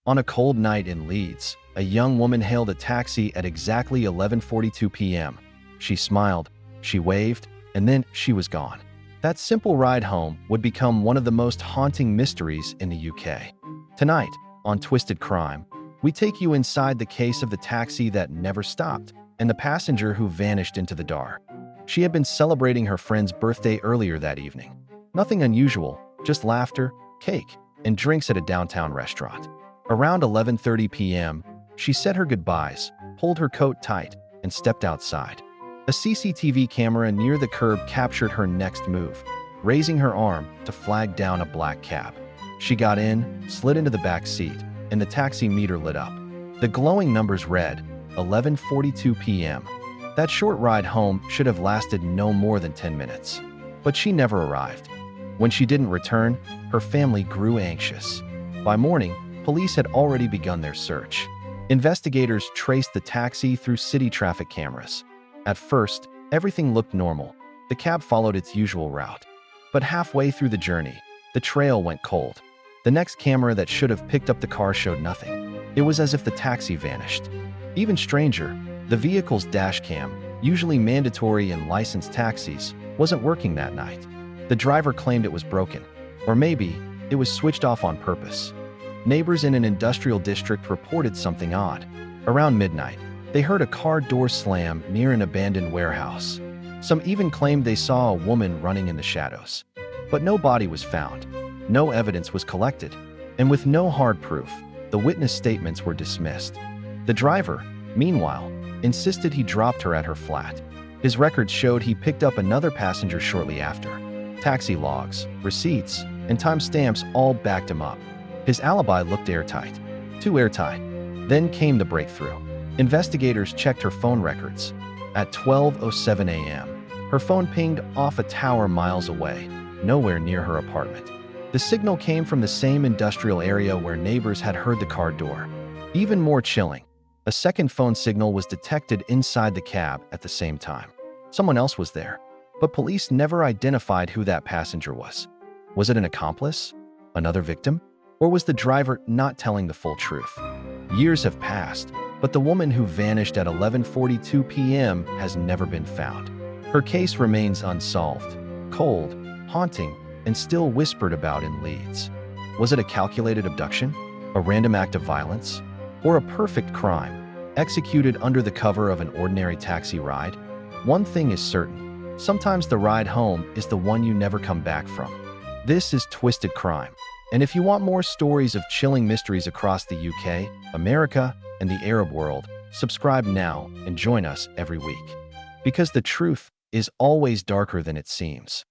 On a cold night in Leeds, a young woman hailed a taxi at exactly 11:42 p.m. She smiled, she waved, and then she was gone. That simple ride home would become one of the most haunting mysteries in the UK. Tonight, on Twisted Crime, we take you inside the case of the taxi that never stopped and the passenger who vanished into the dark. She had been celebrating her friend's birthday earlier that evening. Nothing unusual, just laughter, cake, and drinks at a downtown restaurant. Around 11:30 p.m., she said her goodbyes, pulled her coat tight, and stepped outside. A CCTV camera near the curb captured her next move, raising her arm to flag down a black cab. She got in, slid into the back seat, and the taxi meter lit up. The glowing numbers read 11:42 p.m. That short ride home should have lasted no more than 10 minutes. But she never arrived. When she didn't return, her family grew anxious. By morning, police had already begun their search. Investigators traced the taxi through city traffic cameras. At first, everything looked normal. The cab followed its usual route. But halfway through the journey, the trail went cold. The next camera that should have picked up the car showed nothing. It was as if the taxi vanished. Even stranger, the vehicle's dash cam, usually mandatory in licensed taxis, wasn't working that night. The driver claimed it was broken, or maybe it was switched off on purpose. Neighbors in an industrial district reported something odd. Around midnight, they heard a car door slam near an abandoned warehouse. Some even claimed they saw a woman running in the shadows. But no body was found. No evidence was collected. And with no hard proof, the witness statements were dismissed. The driver, meanwhile, insisted he dropped her at her flat. His records showed he picked up another passenger shortly after. Taxi logs, receipts, and timestamps all backed him up. His alibi looked airtight. Too airtight. Then came the breakthrough. Investigators checked her phone records. At 12:07 a.m., her phone pinged off a tower miles away, nowhere near her apartment. The signal came from the same industrial area where neighbors had heard the car door. Even more chilling, a second phone signal was detected inside the cab at the same time. Someone else was there, but police never identified who that passenger was. Was it an accomplice? Another victim? Or was the driver not telling the full truth? Years have passed, but the woman who vanished at 11:42 p.m. has never been found. Her case remains unsolved, cold, haunting, and still whispered about in Leeds. Was it a calculated abduction? A random act of violence? Or a perfect crime, executed under the cover of an ordinary taxi ride? One thing is certain, sometimes the ride home is the one you never come back from. This is Twisted Crime. And if you want more stories of chilling mysteries across the UK, America, and the Arab world, subscribe now and join us every week. Because the truth is always darker than it seems.